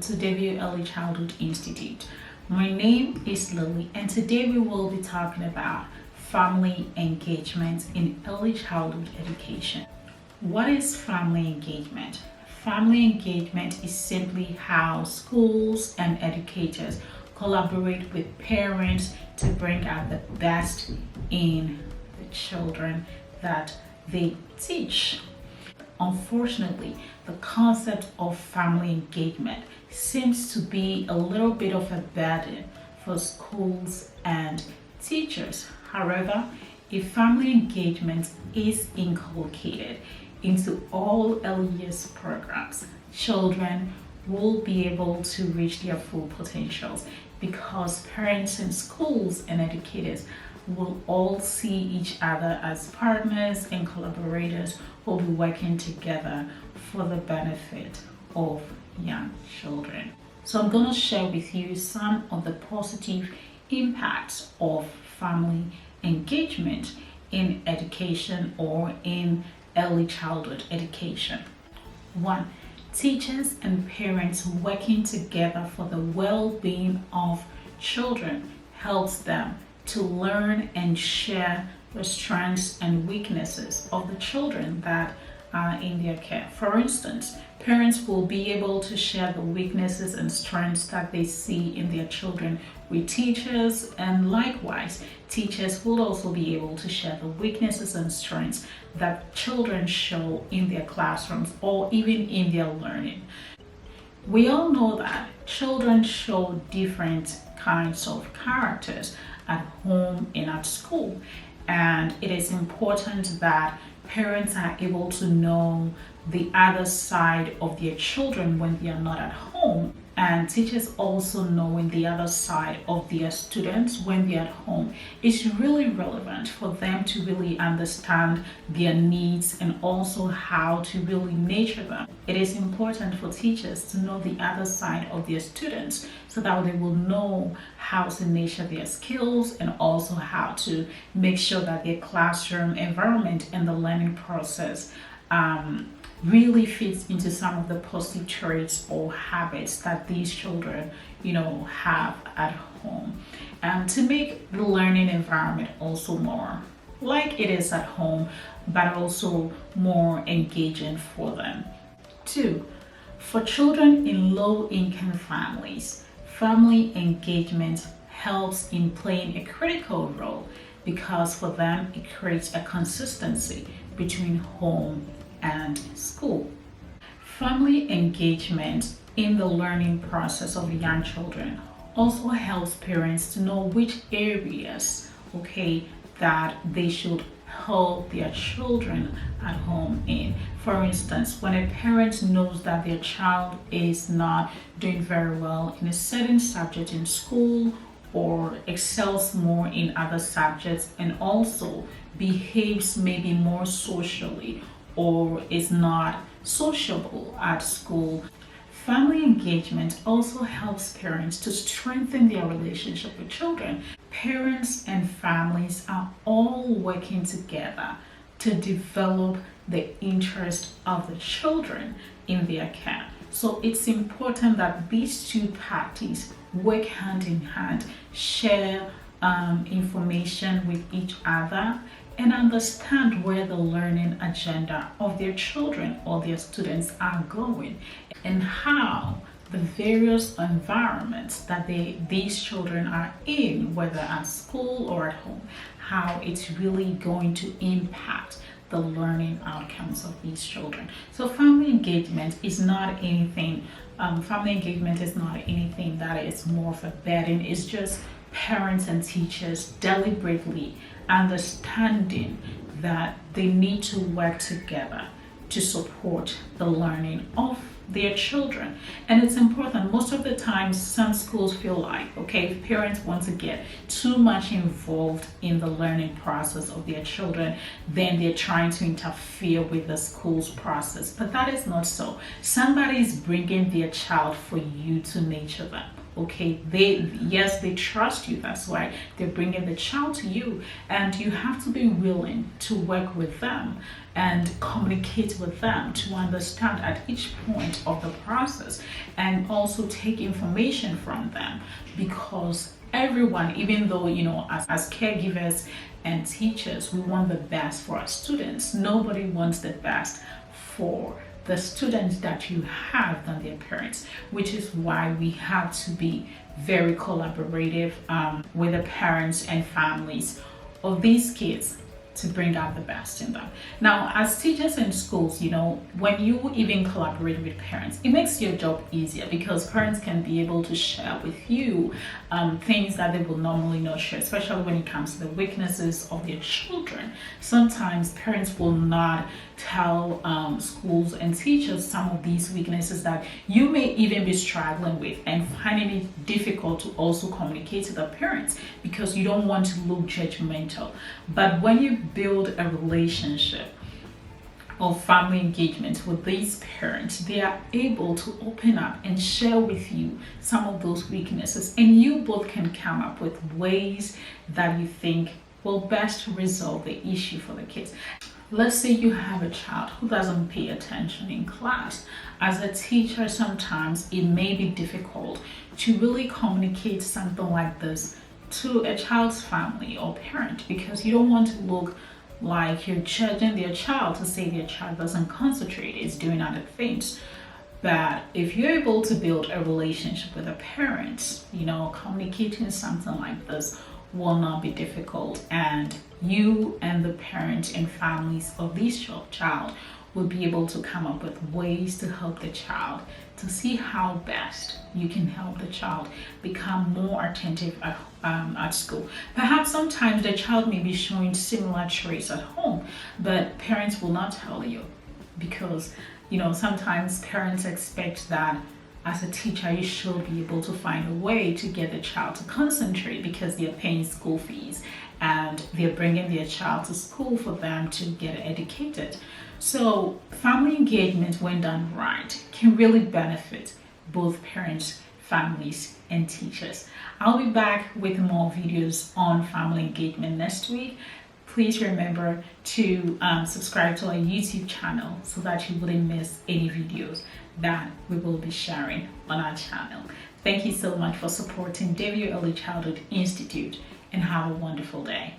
to Devi Early Childhood Institute. My name is Lily, and today we will be talking about family engagement in early childhood education. What is family engagement? Family engagement is simply how schools and educators collaborate with parents to bring out the best in the children that they teach. Unfortunately, the concept of family engagement seems to be a little bit of a burden for schools and teachers. However, if family engagement is inculcated into all early years programs, children will be able to reach their full potentials because parents and schools and educators will all see each other as partners and collaborators who will be working together for the benefit of young children. So I'm going to share with you some of the positive impacts of family engagement in education or in early childhood education. 1. Teachers and parents working together for the well-being of children helps them to learn and share the strengths and weaknesses of the children that are in their care. For instance, parents will be able to share the weaknesses and strengths that they see in their children with teachers, and likewise, teachers will also be able to share the weaknesses and strengths that children show in their classrooms or even in their learning. We all know that children show different kinds of characters at home and at school, and it is important that parents are able to know the other side of their children when they are not at home, and teachers also knowing the other side of their students when they're at home is really relevant for them to really understand their needs and also how to really nurture them. It is important for teachers to know the other side of their students so that they will know how to nurture their skills and also how to make sure that their classroom environment and the learning process really fits into some of the positive traits or habits that these children, have at home, to make the learning environment also more like it is at home, but also more engaging for them. 2. For children in low-income families, family engagement helps in playing a critical role because for them it creates a consistency between home and school. Family engagement in the learning process of young children also helps parents to know which areas, that they should help their children at home in. For instance, when a parent knows that their child is not doing very well in a certain subject in school or excels more in other subjects and also behaves maybe more socially or is not sociable at school, family engagement also helps parents to strengthen their relationship with children. Parents and families are all working together to develop the interest of the children in their care. So it's important that these two parties work hand in hand, share information with each other, and understand where the learning agenda of their children or their students are going and how the various environments that these children are in, whether at school or at home, how it's really going to impact the learning outcomes of these children. So family engagement is not anything that is more of a burden. It's just parents and teachers deliberately understanding that they need to work together to support the learning of their children. And it's important. Most of the time, some schools feel like, if parents want to get too much involved in the learning process of their children, then they're trying to interfere with the school's process. But that is not so. Somebody is bringing their child for you to nurture them. okay, they trust you. That's why they're bringing the child to you, and you have to be willing to work with them and communicate with them to understand at each point of the process, and also take information from them, because everyone, even though, as caregivers and teachers, we want the best for our students, nobody wants the best for the students that you have than their parents, which is why we have to be very collaborative with the parents and families of these kids to bring out the best in them. Now, as teachers in schools, when you even collaborate with parents, it makes your job easier, because parents can be able to share with you things that they will normally not share, especially when it comes to the weaknesses of their children. Sometimes parents will not tell schools and teachers some of these weaknesses that you may even be struggling with and finding it difficult to also communicate to the parents, because you don't want to look judgmental. But when you build a relationship of family engagement with these parents, they are able to open up and share with you some of those weaknesses, and you both can come up with ways that you think will best resolve the issue for the kids. Let's say you have a child who doesn't pay attention in class. As a teacher, sometimes it may be difficult to really communicate something like this to a child's family or parent, because you don't want to look like you're judging their child to say their child doesn't concentrate, is doing other things. But if you're able to build a relationship with the parents, communicating something like this will not be difficult, and you and the parents and families of this child will be able to come up with ways to help the child, to see how best you can help the child become more attentive at school. Perhaps sometimes the child may be showing similar traits at home, but parents will not tell you, because sometimes parents expect that as a teacher you should be able to find a way to get the child to concentrate, because they're paying school fees and they're bringing their child to school for them to get educated. So family engagement, when done right, can really benefit both parents, families, and teachers. I'll be back with more videos on family engagement next week. Please remember to subscribe to our YouTube channel so that you wouldn't miss any videos that we will be sharing on our channel. Thank you so much for supporting Davie Early Childhood Institute, and have a wonderful day.